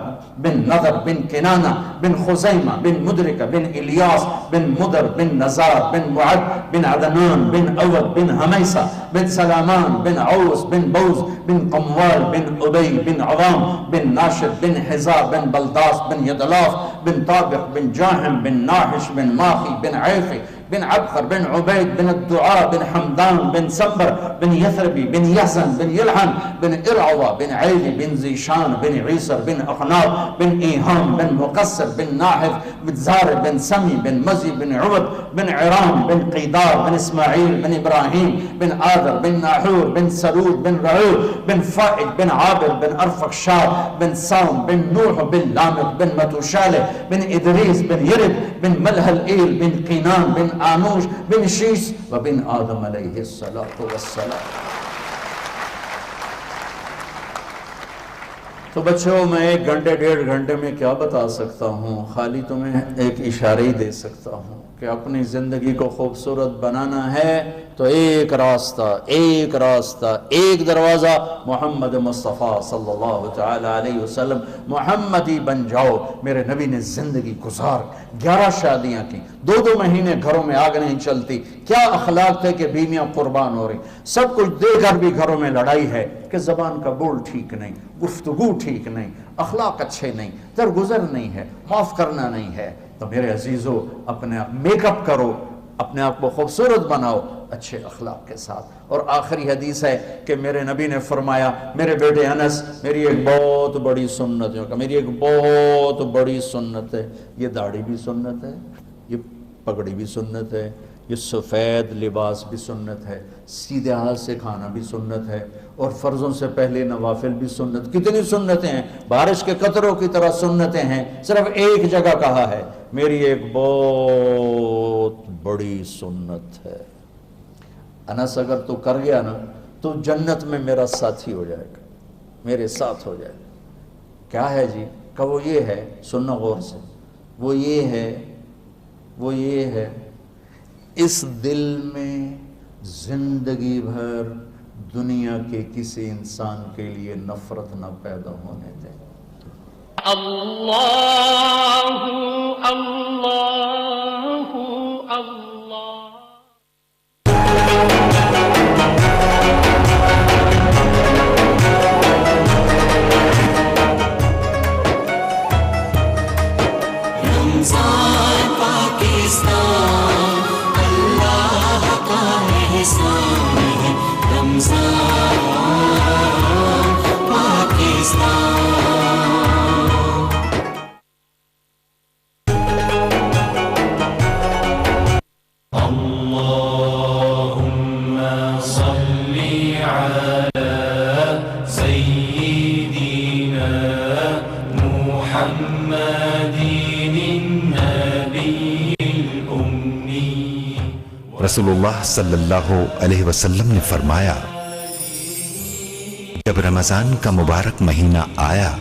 بن نضر بن کنانہ بن خزیمہ بن مدرکہ بن الیاس بن مدر بن نزار بن معد بن عدنان بن عود بن حمیسہ بن سلامان بن عوس بن بوز بن قموال بن عبی بن عوام بن ناشد بن حزار بن بلداس بن یدلاف بن طابق بن جاہم بن ناحش بن ماخی بن عیفی بن عبقر بن عبید بن الدعاء بن حمدان بن سمبر بن یثربی بن یحزن بن یلحن بن ارعوہ بن عیلی بن زیشان بن عیسر بن اخناب بن ایہام بن مقصر بن ناحف بن زار بن سمی بن مزی بن عبد بن عرام بن قیدار بن اسماعیل بن ابراہیم بن آدر بن ناحور بن سرود بن رعود بن فائد بن عابر بن ارفخشاد بن سام بن نوح بن لامد بن متوشالہ بن ادریس بن یرد بن ملہل ایل بن قینان بن آنوش بن شیس و بن آدم علیہ السلام۔ تو بچوں، میں 1 گھنٹے 1.5 گھنٹے میں کیا بتا سکتا ہوں؟ خالی تمہیں ایک اشارہ ہی دے سکتا ہوں کہ اپنی زندگی کو خوبصورت بنانا ہے تو ایک راستہ، ایک دروازہ، محمد مصطفیٰ صلی اللہ تعالی علیہ وسلم، محمدی بن جاؤ۔ میرے نبی نے زندگی گزار 11 شادیاں کی، 2 مہینے گھروں میں آگ نہیں چلتی۔ کیا اخلاق تھے کہ بیویاں قربان ہو رہی، سب کچھ دے کر بھی گھروں میں لڑائی ہے کہ زبان کا بول ٹھیک نہیں، گفتگو ٹھیک نہیں، اخلاق اچھے نہیں، درگزر نہیں ہے، معاف کرنا نہیں ہے، تو میرے عزیزو اپنے میک اپ کرو، اپنے آپ کو خوبصورت بناؤ اچھے اخلاق کے ساتھ. اور آخری حدیث ہے کہ میرے نبی نے فرمایا، میرے بیٹے انس میری ایک بہت بڑی سنت ہے، میری ایک بہت بڑی سنت ہے، یہ داڑھی بھی سنت ہے، یہ پگڑی بھی سنت ہے، یہ سفید لباس بھی سنت ہے، سیدھے ہاتھ سے کھانا بھی سنت ہے، اور فرضوں سے پہلے نوافل بھی سنت. کتنی سنتیں ہیں، بارش کے قطروں کی طرح سنتیں ہیں. صرف ایک جگہ کہا ہے میری ایک بہت بڑی سنت ہے. انس اگر تو کر گیا نا تو جنت میں میرا ساتھی ہو جائے گا، میرے ساتھ ہو جائے گا. کیا ہے جی؟ کہ وہ یہ ہے، سننا غور سے، وہ یہ ہے اس دل میں زندگی بھر دنیا کے کسی انسان کے لیے نفرت نہ پیدا ہونے دیں. اللہ اللہ اللہ. رمضان پاکستان اللہ کا احسان ہے، رمضان پاکستان. اللہم صلی علی سیدنا محمد النبی الأمی. رسول اللہ صلی اللہ علیہ وسلم نے فرمایا، جب رمضان کا مبارک مہینہ آیا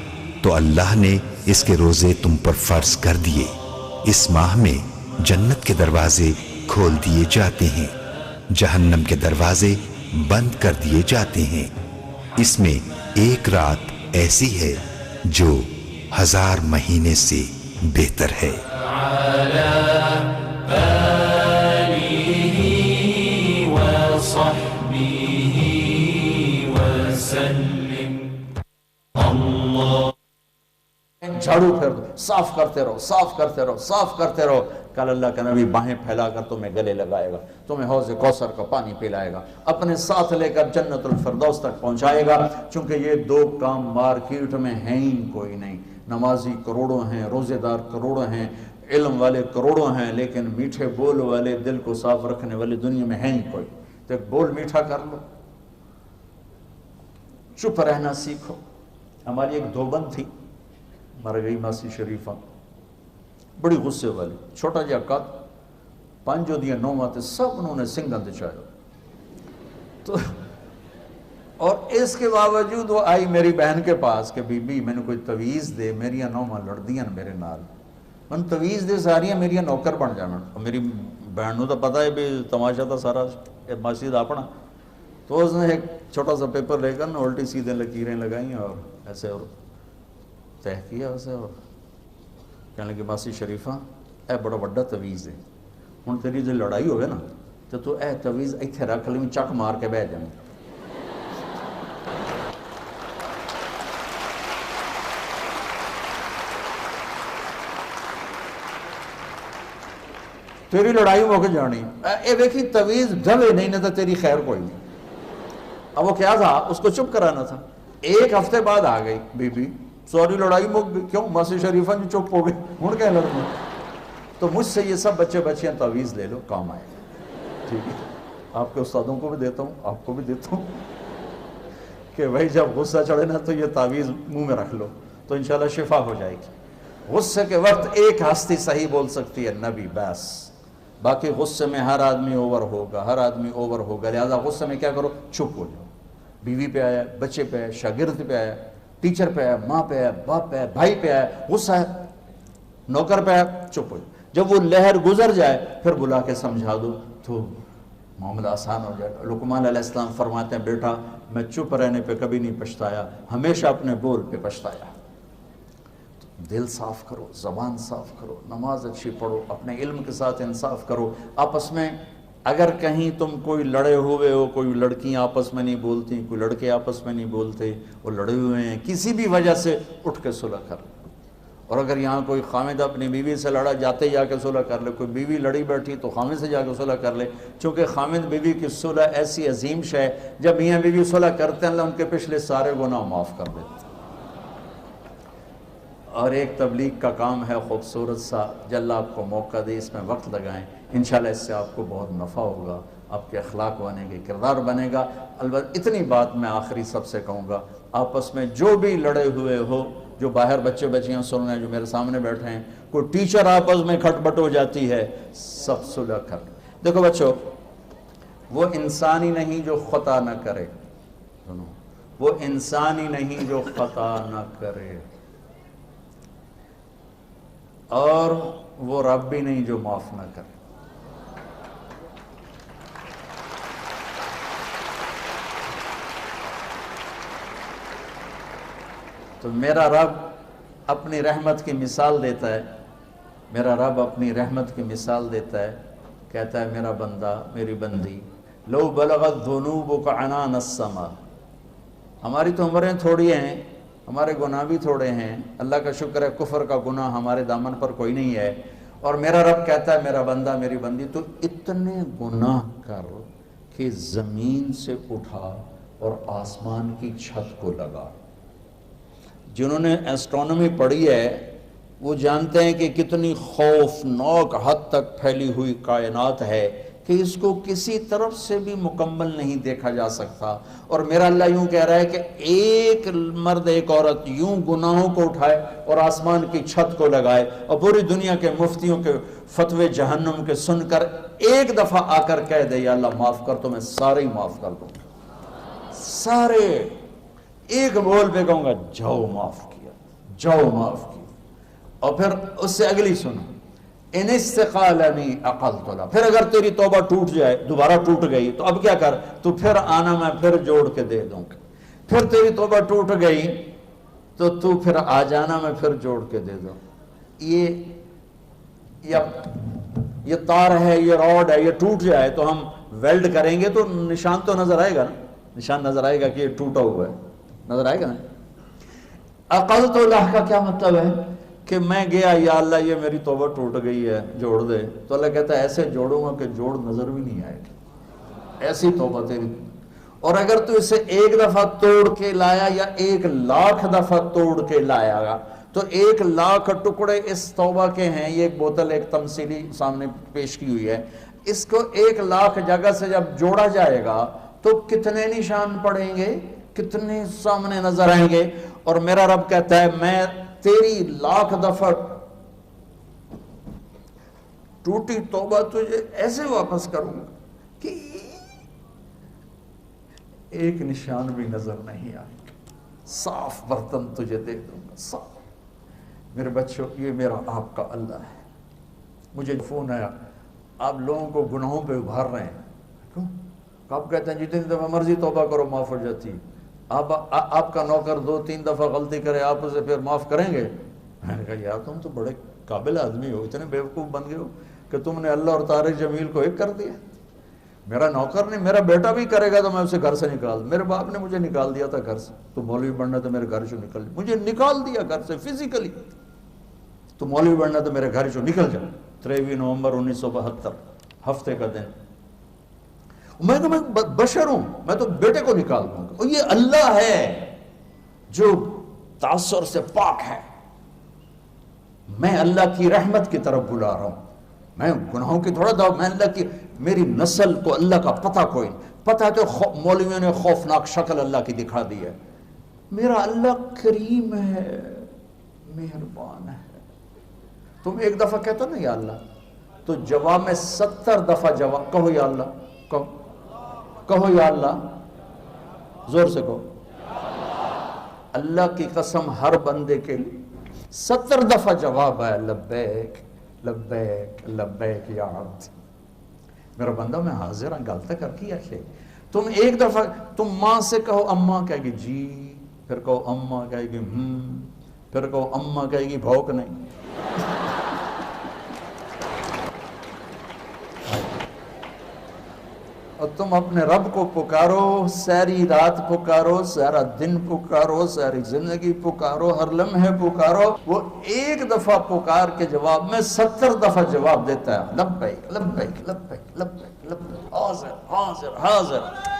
تو اللہ نے اس کے روزے تم پر فرض کر دیے. اس ماہ میں جنت کے دروازے کھول دیے جاتے ہیں، جہنم کے دروازے بند کر دیے جاتے ہیں. اس میں ایک رات ایسی ہے جو 1000 مہینے سے بہتر ہے. جھاڑو پھر دو، صاف کرتے رہو، صاف کرتے رہو، صاف کرتے رہو. کل اللہ کا نبی باہیں پھیلا کر تمہیں گلے لگائے گا، تمہیں حوض کوثر کا پانی پلائے گا، اپنے ساتھ لے کر جنت الفردوس تک پہنچائے گا. چونکہ یہ دو کام مارکیٹ میں ہیں ہی کوئی نہیں. نمازی کروڑوں ہیں، روزے دار کروڑوں ہیں، علم والے کروڑوں ہیں، لیکن میٹھے بول والے، دل کو صاف رکھنے والے دنیا میں ہیں ہی کوئی. تو ایک بول میٹھا کر لو، چپ رہنا سیکھو. ہماری ایک دوبند تھی، مر گئی ماسی شریفہ، بڑی غصے والی، چھوٹا جا قد، 5 دیا 9 ماتے سب انہوں نے سنگھا دچایا. تو اور اس کے باوجود وہ آئی میری بہن کے پاس کہ بی بی میں نے کوئی تویز دے، میریاں 9 ماں لڑ دیاں میرے نال، من تویز دے ساریاں میریاں نوکر بن جانا. اور میری بہن نو تو پتا ہے بھی تماشا تھا سارا ماسی دا اپنا. تو اس نے ایک چھوٹا سا پیپر لے کر الٹی سیدھے لکیریں لگائیں اور ایسے اور طے کیا اسے، اور کہنے لگے ماسی شریفہ اے بڑا بڑا تویز ہے، ہوں تیری جو لڑائی ہوئے نا تو اے تویز ایتھے رکھ لیں، چک مار کے بہ جائیں. تیری لڑائی موقع جانی اے ویکھی تویز ڈھوے نہیں نہ تیری خیر کوئی نہیں. اب وہ کیا تھا، اس کو چپ کرانا تھا. 1 ہفتے بعد آ گئی بی بی، سوری لڑائی موقع گئی. کیوں؟ ماسی شریفہ جو چپ ہو گئی، ہوں کیا لڑنا. تو مجھ سے یہ سب بچے بچیاں تویز لے لو، کام آئے گا. ٹھیک ہے، آپ کے استادوں کو بھی دیتا ہوں، آپ کو بھی دیتا ہوں کہ بھائی جب غصہ چڑھے نا تو یہ تعویذ منہ میں رکھ لو تو انشاءاللہ شفا ہو جائے گی. غصے کے وقت ایک ہستی صحیح بول سکتی ہے، نبی بس. باقی غصے میں ہر آدمی اوور ہوگا، ہر آدمی اوور ہوگا. لہذا غصے میں کیا کرو، چپ ہو جاؤ. بیوی پہ آیا، بچے پہ آیا، شاگرد پہ آیا، ٹیچر پہ آیا، ماں پہ آیا، باپ پہ آیا، بھائی پہ آیا، غصہ ہے، نوکر پہ آیا، چپ ہو جاؤ. جب وہ لہر گزر جائے پھر بلا کے سمجھا دو تو معاملہ آسان ہو جائے گا. لقمان علیہ السلام فرماتے ہیں بیٹا میں چپ رہنے پہ کبھی نہیں پچھتایا، ہمیشہ اپنے بول پہ پچھتایا. دل صاف کرو، زبان صاف کرو، نماز اچھی پڑھو، اپنے علم کے ساتھ انصاف کرو. آپس میں اگر کہیں تم کوئی لڑے ہوئے ہو، کوئی لڑکیاں آپس میں نہیں بولتی، کوئی لڑکے آپس میں نہیں بولتے، وہ لڑے ہوئے ہیں، کسی بھی وجہ سے اٹھ کے صلح کر. اور اگر یہاں کوئی خامد اپنی بیوی سے لڑا، جاتے جا کے صلح کر لے، کوئی بیوی لڑی بیٹھی تو خامد سے جا کے صلح کر لے، چونکہ خامد بیوی کی صلح ایسی عظیم شے ہے، جب میاں بیوی صلح کرتے ہیں اللہ ان کے پچھلے سارے گناہ معاف کر دیتے ہیں۔ اور ایک تبلیغ کا کام ہے خوبصورت سا، جو اللہ آپ کو موقع دے اس میں وقت لگائیں، انشاءاللہ اس سے آپ کو بہت نفع ہوگا، آپ کے اخلاق بنے گے، کردار بنے گا۔ البتہ اتنی بات میں آخری سب سے کہوں گا، آپس میں جو بھی لڑے ہوئے ہو، جو باہر بچے بچیاں سن رہے ہیں، جو میرے سامنے بیٹھے ہیں، کوئی ٹیچر آپس میں کھٹ پٹ ہو جاتی ہے، سب صلح کر لیں۔ دیکھو بچوں، وہ انسان ہی نہیں جو خطا نہ کرے، سنو، وہ انسان ہی نہیں جو خطا نہ کرے، اور وہ رب بھی نہیں جو معاف نہ کرے۔ تو میرا رب اپنی رحمت کی مثال دیتا ہے، میرا رب اپنی رحمت کی مثال دیتا ہے، کہتا ہے میرا بندہ، میری بندی، لو بلغت ذنوبک عنان السما، ہماری تو عمریں تھوڑی ہیں، ہمارے گناہ بھی تھوڑے ہیں، اللہ کا شکر ہے کفر کا گناہ ہمارے دامن پر کوئی نہیں ہے، اور میرا رب کہتا ہے میرا بندہ، میری بندی، تو اتنے گناہ کر کہ زمین سے اٹھا اور آسمان کی چھت کو لگا۔ جنہوں نے ایسٹرونومی پڑھی ہے وہ جانتے ہیں کہ کتنی خوفناک حد تک پھیلی ہوئی کائنات ہے کہ اس کو کسی طرف سے بھی مکمل نہیں دیکھا جا سکتا، اور میرا اللہ یوں کہہ رہا ہے کہ ایک مرد ایک عورت یوں گناہوں کو اٹھائے اور آسمان کی چھت کو لگائے اور پوری دنیا کے مفتیوں کے فتوے جہنم کے سن کر ایک دفعہ آ کر کہہ دے یا اللہ معاف کر، تو میں سارے ہی معاف کر دوں گا، سارے ایک بول پہ کہوں گا جاؤ معاف کیا، جاؤ معاف کیا۔ اور پھر اس سے اگلی سنو، ان استقالنی عقلت لہ، پھر اگر تیری توبہ ٹوٹ جائے، دوبارہ ٹوٹ گئی تو اب کیا کر، تو پھر آنا میں پھر جوڑ کے دے دوں گا، پھر تیری توبہ ٹوٹ گئی تو تو پھر آ جانا میں پھر جوڑ کے دے دوں۔ یہ تار ہے، یہ راڈ ہے، یہ ٹوٹ جائے تو ہم ویلڈ کریں گے تو نشان تو نظر آئے گا نا، نشان نظر آئے گا کہ یہ ٹوٹا ہوا ہے، نظر آئے گا نا۔ عقلت لہ کا کیا مطلب ہے کہ میں گیا یا اللہ یہ میری توبہ ٹوٹ گئی ہے جوڑ دے، تو اللہ کہتا ہے ایسے جوڑوں گا کہ جوڑ نظر بھی نہیں آئے گی، ایسی توبہ تیری۔ اور اگر تو اسے ایک دفعہ توڑ کے لایا یا 1,00,000 دفعہ توڑ کے لایا گا تو 1,00,000 ٹکڑے اس توبہ کے ہیں۔ یہ ایک بوتل ایک تمثیلی سامنے پیش کی ہوئی ہے، اس کو 1,00,000 جگہ سے جب جوڑا جائے گا تو کتنے نشان پڑیں گے، کتنے سامنے نظر آئیں گے۔ اور میرا رب کہتا ہے میں تیری 1,00,000 دفعہ ٹوٹی توبہ تجھے ایسے واپس کروں گا کہ ایک نشان بھی نظر نہیں آئے گا، صاف برتن تجھے دے دوں گا، صاف۔ میرے بچوں، یہ میرا آپ کا اللہ ہے۔ مجھے فون آیا، آپ لوگوں کو گناہوں پہ ابھار رہے ہیں، کیوں؟ آپ کہتے ہیں جتنی دفعہ مرضی توبہ کرو معاف ہو جاتی، آپ کا نوکر 2-3 دفعہ غلطی کرے آپ اسے پھر معاف کریں گے؟ میں نے کہا یار تم تو بڑے قابل آدمی ہو، اتنے بیوقوف بن گئے ہو کہ تم نے اللہ اور طارق جمیل کو ایک کر دیا۔ میرا نوکر نہیں، میرا بیٹا بھی کرے گا تو میں اسے گھر سے نکال، میرے باپ نے مجھے نکال دیا تھا گھر سے، تو مولوی بننا تو میرے گھر سے نکل، مجھے نکال دیا گھر سے فزیکلی، تو مولوی بننا تو میرے گھر سے نکل جا۔ 23 نومبر 1972 ہفتے کا دن، میں تو بشر ہوں، میں تو بیٹے کو نکال دوں گا۔ اور یہ اللہ ہے جو تعصر سے پاک ہے، میں اللہ کی رحمت کی طرف بلا رہا ہوں، میں گناہوں کی تھوڑا دعوت، میں اللہ کی، میری نسل کو اللہ کا پتہ کوئی نہیں پتہ ہے، تو مولویوں نے خوفناک شکل اللہ کی دکھا دی ہے۔ میرا اللہ کریم ہے، مہربان ہے۔ تم ایک دفعہ کہتا نا یا اللہ، تو جواب میں 70 دفعہ جواب کہو یا اللہ، کہو یا اللہ، زور سے کہو۔ اللہ کی قسم ہر بندے کے لیے 70 دفعہ جواب ہے لبیک لبیک لبیک یا عبد، میرا بندہ میں حاضر ہوں، غلط کر کیا ہے۔ تم ایک دفعہ تم ماں سے کہو اماں کہے گی جی، پھر کہو اماں کہے گی پھر کہو اماں کہے گی بھوک نہیں۔ اور تم اپنے رب کو پکارو، ساری رات پکارو، سارا دن پکارو، ساری زندگی پکارو، ہر لمحے پکارو، وہ ایک دفعہ پکار کے جواب میں 70 دفعہ جواب دیتا ہے، لبیک لبیک لبیک لبیک لبیک، حاضر حاضر حاضر۔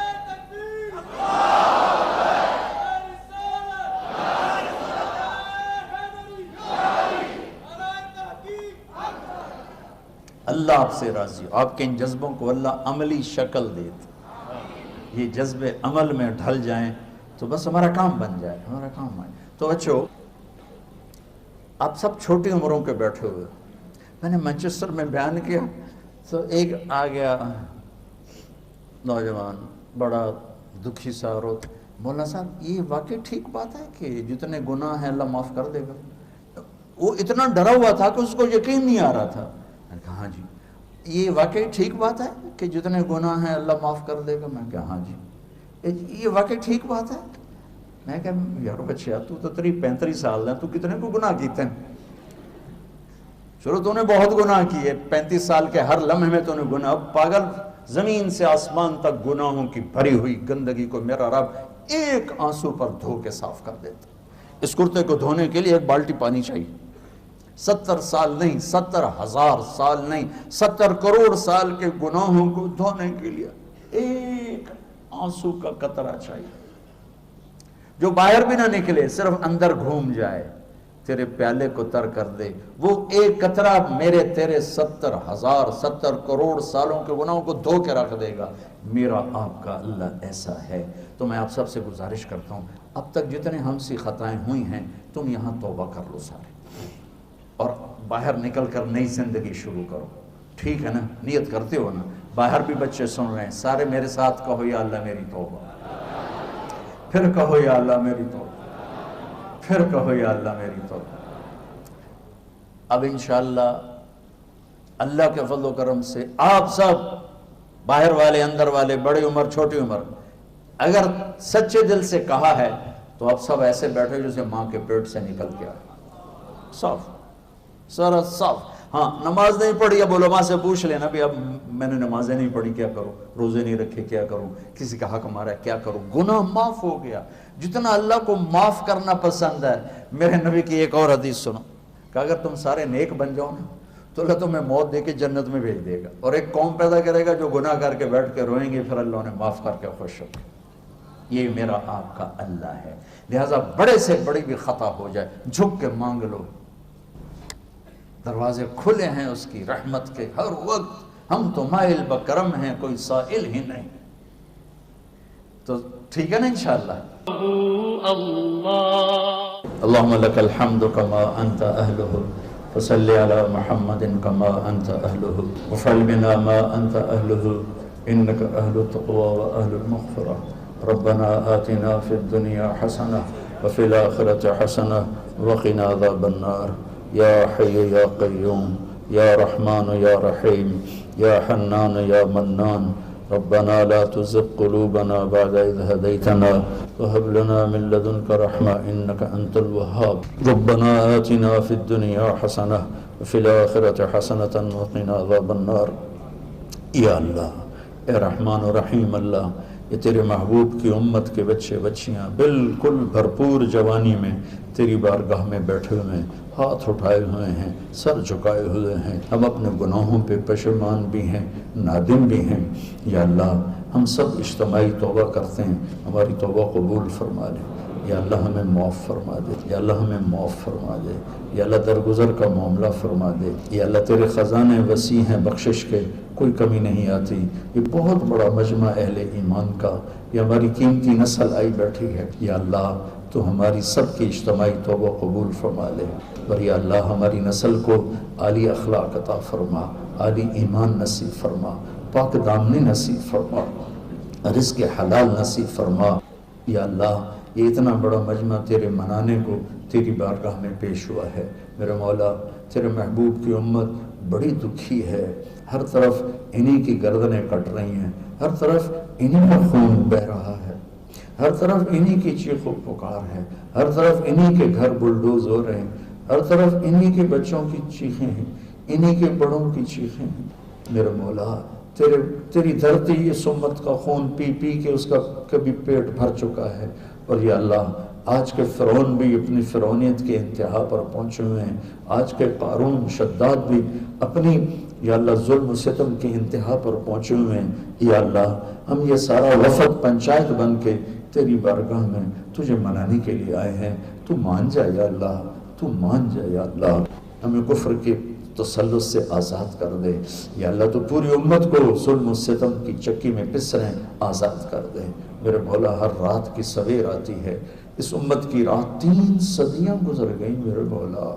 اللہ آپ سے راضی ہو، آپ کے ان جذبوں کو اللہ عملی شکل دیتے، یہ جذبے عمل میں ڈھل جائیں تو بس ہمارا کام بن جائے، ہمارا کام آئے۔ تو بچوں، آپ سب چھوٹی عمروں کے بیٹھے ہوئے، میں نے مانچسٹر میں بیان کیا تو ایک آ گیا نوجوان، بڑا دکھی سا، روتا، مولانا صاحب یہ واقعی ٹھیک بات ہے کہ جتنے گناہ ہیں اللہ معاف کر دے گا؟ وہ اتنا ڈرا ہوا تھا کہ اس کو یقین نہیں آ رہا تھا۔ میں نے کہا ہاں جی، یہ واقعی ٹھیک بات ہے کہ جتنے گناہ ہیں اللہ معاف کر دے گا؟ میں نے کہا ہاں جی، یہ واقعی ٹھیک بات ہے؟ میں کہا یار بچہ تو 35 سال ہے، تو کتنے کو گناہ کیتے ہیں؟ چلو تو نے بہت گناہ کیے، 35 سال کے ہر لمحے میں تو نے گناہ، پاگل، زمین سے آسمان تک گناہوں کی بھری ہوئی گندگی کو میرا رب ایک آنسو پر دھو کے صاف کر دیتا۔ اس کرتے کو دھونے کے لیے ایک بالٹی پانی چاہیے، 70 سال نہیں، 70,000 سال نہیں، 70 کروڑ سال کے گناہوں کو دھونے کے لیے ایک آنسو کا قطرہ چاہیے، جو باہر بھی نہ نکلے، صرف اندر گھوم جائے، تیرے پیالے کو تر کر دے۔ وہ ایک قطرہ میرے تیرے 70,000 70 کروڑ سالوں کے گناہوں کو دھو کے رکھ دے گا۔ میرا آپ کا اللہ ایسا ہے۔ تو میں آپ سب سے گزارش کرتا ہوں، اب تک جتنے ہم سے خطائیں ہوئی ہیں تم یہاں توبہ کر لو سارے، اور باہر نکل کر نئی زندگی شروع کرو، ٹھیک ہے نا؟ نیت کرتے ہو نا؟ باہر بھی بچے سن رہے ہیں، سارے میرے ساتھ کہو یا اللہ میری توبہ، پھر کہو یا اللہ میری توبہ، پھر کہو یا اللہ میری توبہ۔ اب انشاءاللہ اللہ کے فضل و کرم سے آپ سب، باہر والے اندر والے، بڑی عمر چھوٹی عمر، اگر سچے دل سے کہا ہے تو آپ سب ایسے بیٹھے جیسے ماں کے پیٹ سے نکل کے آئے، صاف، سارا صاف۔ ہاں نماز نہیں پڑھی، اب علماء سے پوچھ لینا بھی اب میں نے نمازیں نہیں پڑھی کیا کروں، روزے نہیں رکھے کیا کروں، کسی کا حق مارا کیا کروں؟ گناہ معاف ہو گیا۔ جتنا اللہ کو معاف کرنا پسند ہے، میرے نبی کی ایک اور حدیث سنو کہ اگر تم سارے نیک بن جاؤ نا تو اللہ تمہیں موت دے کے جنت میں بھیج دے گا، اور ایک قوم پیدا کرے گا جو گناہ کر کے بیٹھ کے روئیں گے، پھر اللہ انہیں معاف کر کے خوش ہو۔ یہ میرا آپ کا اللہ ہے۔ لہٰذا بڑے سے بڑی بھی خطا ہو جائے جھک کے مانگ لو، دروازے کھلے ہیں اس کی رحمت کے ہر وقت۔ ہم تو مائل بکرم ہیں، کوئی سائل ہی نہیں۔ تو ٹھیک ہے نا انشاءاللہ؟ اللہم لک الحمد کما انت اہلہ، فصلی علی محمد کما انت اہلہ، وفعل بنا ما انت اہلہ، انک اہل التقوی و اہل المغفرہ۔ ربنا آتنا فی الدنیا حسنہ وفی الآخرۃ حسنہ وقنا عذاب النار۔ یا حی یا قیوم یا رحمان یا رحیم یا حنان یا منان، ربنا لا تزغ قلوبنا بعد إذ هديتنا وهب لنا من لدنك رحمة إنك أنت الوهاب۔ ربنا آتنا في الدنيا حسنة وفي الآخرة حسنة وقنا عذاب النار۔ یا اللہ، اے رحمان و رحیم اللہ، یہ تیرے محبوب کی امت کے بچے بچیاں بالکل بھرپور جوانی میں تیری بارگاہ میں بیٹھے ہوئے ہیں، ہاتھ اٹھائے ہوئے ہیں، سر جھکائے ہوئے ہیں، ہم اپنے گناہوں پہ پشیمان بھی ہیں، نادم بھی ہیں۔ یا اللہ، ہم سب اجتماعی توبہ کرتے ہیں، ہماری توبہ قبول فرما لے۔ یا اللہ ہمیں معاف فرما دے، یا اللہ ہمیں معاف فرما دے، یا اللہ درگزر کا معاملہ فرما دے۔ یا اللہ تیرے خزانے وسیع ہیں بخشش کے، کوئی کمی نہیں آتی۔ یہ بہت بڑا مجمع اہل ایمان کا، یہ ہماری قیمتی نسل آئی بیٹھی ہے۔ یا اللہ تو ہماری سب کی اجتماعی توبہ قبول فرما لے، اور یا اللہ ہماری نسل کو عالی اخلاق عطا فرما، عالی ایمان نصیب فرما، پاک دامنی نصیب فرما، رزق حلال نصیب فرما۔ یا اللہ یہ اتنا بڑا مجمع تیرے منانے کو تیری بارگاہ میں پیش ہوا ہے، میرے مولا تیرے محبوب کی امت بڑی دکھی ہے، ہر طرف انہی کی گردنیں کٹ رہی ہیں، ہر طرف انہی کا خون بہہ رہا ہے، ہر طرف انہی کی چیخ و پکار ہے، ہر طرف انہی کے گھر بلڈوز ہو رہے ہیں، ہر طرف انہی کے بچوں کی چیخیں ہیں، انہی کے بڑوں کی چیخیں ہیں۔ میرے مولا تیری دھرتی اس امت کا خون پی پی کے اس کا کبھی پیٹ بھر چکا ہے، اور یا اللہ آج کے فرعون بھی اپنی فرعونیت کے انتہا پر پہنچے ہوئے ہیں، آج کے قارون شداد بھی اپنی یا اللہ ظلم و ستم کی انتہا پر پہنچے ہوئے ہیں۔ یا اللہ ہم یہ سارا وفد پنچایت بن کے تیری بارگاہ میں تجھے منانے کے لیے آئے ہیں، تو مان جا یا اللہ، تو مان جا یا اللہ، ہمیں کفر کے تسلط سے آزاد کر دے یا اللہ، تو پوری امت کو ظلم و ستم کی چکی میں پس رہے آزاد کر دے میرے مولا۔ ہر رات کی سویر آتی ہے، اس امت کی رات 3 صدیاں گزر گئیں میرے مولا،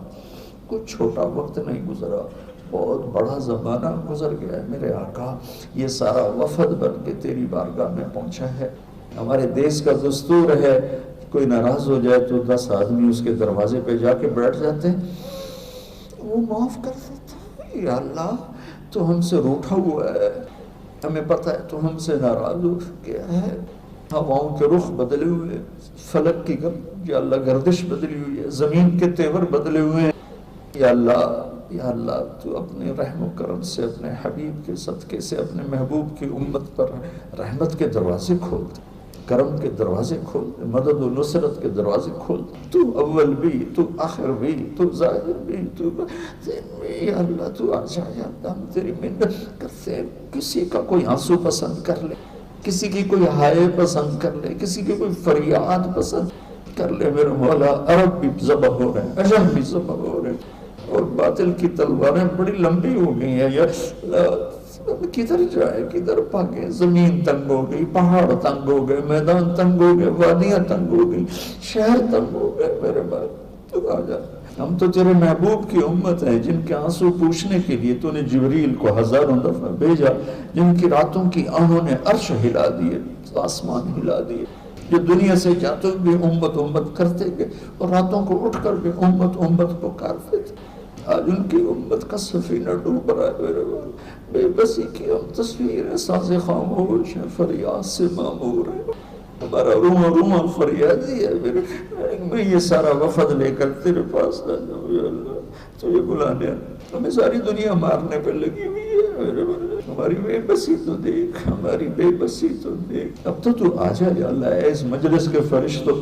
کوئی چھوٹا وقت نہیں گزرا، بہت بڑا زمانہ گزر گیا ہے میرے آقا۔ یہ سارا وفد بن کے تیری بارگاہ میں پہنچا ہے۔ ہمارے دیس کا دستور ہے کوئی ناراض ہو جائے تو 10 آدمی اس کے دروازے پہ جا کے بیٹھ جاتے ہیں، وہ معاف کر دیتا ہے۔ یا اللہ تو ہم سے روٹھا ہوا ہے، ہمیں پتہ ہے تو ہم سے ناراض ہو گیا ہے، ہواؤں کے رخ بدلے ہوئے، فلک کی یا اللہ گردش بدلی ہوئی ہے، زمین کے تیور بدلے ہوئے ہیں۔ یا اللہ تو اپنے رحم و کرم سے اپنے حبیب کے صدقے سے اپنے محبوب کی امت پر رحمت کے دروازے کھول دے، کرم کے دروازے کھول دے، مدد و نصرت کے دروازے کھول دے۔ تو اول بھی، تو آخر بھی، تو ظاہر بھی، تو یا اللہ تو آ جا یا اللہ، ہم تیری منت کرتے ہیں۔ کسی کا کوئی آنسو پسند کر لے، کسی کی کوئی ہائے پسند کر لے، کسی کی کوئی فریاد پسند کر لے میرے مولا۔ عرب بھی ذبح ہو رہے ہیں، عجم بھی ذبح ہو رہے ہیں، اور باطل کی تلواریں بڑی لمبی ہو گئی ہیں۔ یا کدھر جائے کدھر بھاگے، زمین تنگ ہو گئی، پہاڑ تنگ ہو گئے، میدان تنگ ہو گئے، وادیاں تنگ ہو گئی، شہر تنگ ہو گئے میرے باپ، تو آ جا۔ ہم تو تیرے محبوب کی امت ہیں جن کے آنسو پوچھنے کے لیے تو نے جبریل کو ہزاروں دفعہ بھیجا، جن کی راتوں کی آہوں نے عرش ہلا دیے، آسمان ہلا دیے، جو دنیا سے جاتے بھی امت امت کرتے گئے اور راتوں کو اٹھ کر بھی امت امت پکارتے تھے۔ آج ان کی امت کا سفینہ ڈوب رہا ہے میرے بھائی، بے بسی کی ہم تصویریں ساز خاموش ہیں، فریاد سے معمور ہے، ہمارا روح روح فریادی ہے میرے۔ میں یہ سارا وفد لے کر تیرے پاس آ جاؤں یا اللہ، تجھے بلانے ہمیں ساری دنیا مارنے پہ لگی ہوئی ہے میرے بھائی، ہماری بے بسی تو دیکھ، ہماری بے بسی تو دیکھ، اب تو آ جا یا اللہ۔ اے اس مجلس کے فرشتوں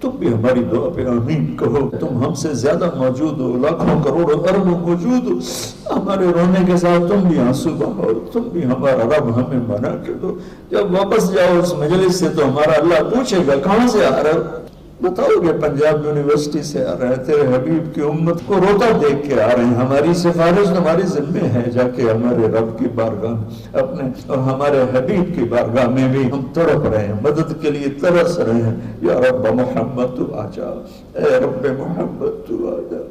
تم بھی ہماری دعا پہ آمین کہو، تم ہم سے زیادہ موجود ہو، لاکھوں کروڑوں اربوں موجود ہو، ہمارے رونے کے ساتھ تم بھی آنسو بہاؤ، تم بھی ہمارا رب ہمیں بنا کے دو۔ جب واپس جاؤ اس مجلس سے تو ہمارا اللہ پوچھے گا کہاں سے آ رہے ہو، بتاؤ گے پنجاب یونیورسٹی سے آ رہے ہیں، تیرے حبیب کی امت کو روتا دیکھ کے آ رہے ہیں، ہماری سفارش ہماری ذمہ ہے، جا کے ہمارے رب کی بارگاہ اپنے اور ہمارے حبیب کی بارگاہ میں بھی ہم تڑپ رہے ہیں، مدد کے لیے ترس رہے ہیں۔ یا رب محمد تو آ جا، اے رب محمد تو آ جا،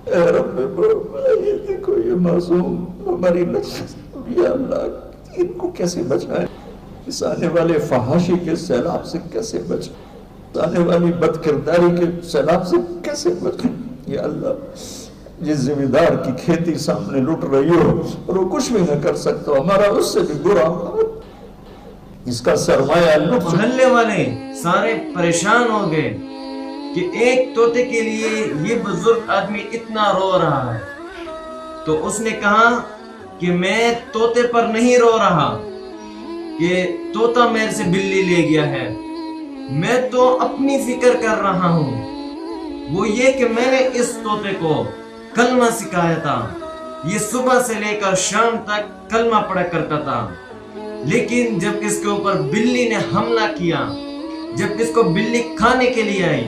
اے رب محمد۔ یہ دیکھو یہ معصوم ہماری نسل، یا اللہ ان کو کیسے بچائیں، اس آنے والے فحاشی کے سیلاب سے کیسے بچائیں، آنے والی بد کرداری کے سیلاب سے کیسے بچیں یا اللہ۔ جس ذمہ دار کی کھیتی سامنے لٹ رہی ہو اور وہ کچھ بھی نہ کر سکتا، ہمارا اس سے بھی برا، اس کا سرمایہ لٹ۔ محلے والے سارے پریشان ہو گئے کہ ایک طوطے کے لیے یہ بزرگ آدمی اتنا رو رہا ہے، تو اس نے کہا کہ میں طوطے پر نہیں رو رہا کہ طوطا میرے سے بلی لے گیا ہے، میں تو اپنی فکر کر رہا ہوں، وہ یہ کہ میں نے اس طوطے کو کلمہ سکھایا تھا، یہ صبح سے لے کر شام تک کلمہ پڑھا کرتا تھا، لیکن جب اس کے اوپر بلی نے حملہ کیا، جب اس کو بلی کھانے کے لیے آئی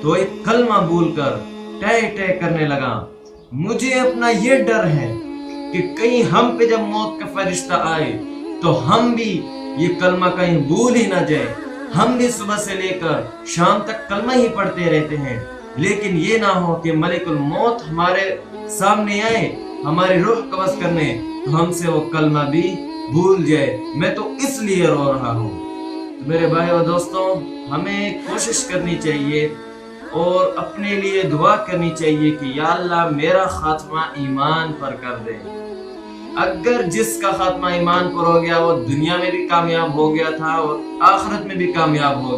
تو ایک کلمہ بول کر ٹے ٹے کرنے لگا۔ مجھے اپنا یہ ڈر ہے کہ کہیں ہم پہ جب موت کا فرشتہ آئے تو ہم بھی یہ کلمہ کہیں بھول ہی نہ جائے، ہم بھی صبح سے لے کر شام تک کلمہ ہی پڑھتے رہتے ہیں، لیکن یہ نہ ہو کہ ملک الموت ہمارے سامنے آئے ہماری روح قبض کرنے تو ہم سے وہ کلمہ بھی بھول جائے، میں تو اس لیے رو رہا ہوں۔ میرے بھائی اور دوستوں، ہمیں کوشش کرنی چاہیے اور اپنے لیے دعا کرنی چاہیے کہ یا اللہ میرا خاتمہ ایمان پر کر دے۔ اگر جس کا خاتمہ ایمان پر ہو گیا وہ دنیا میں بھی کامیاب ہو گیا تھا اور آخرت میں بھی کامیاب ہو گیا۔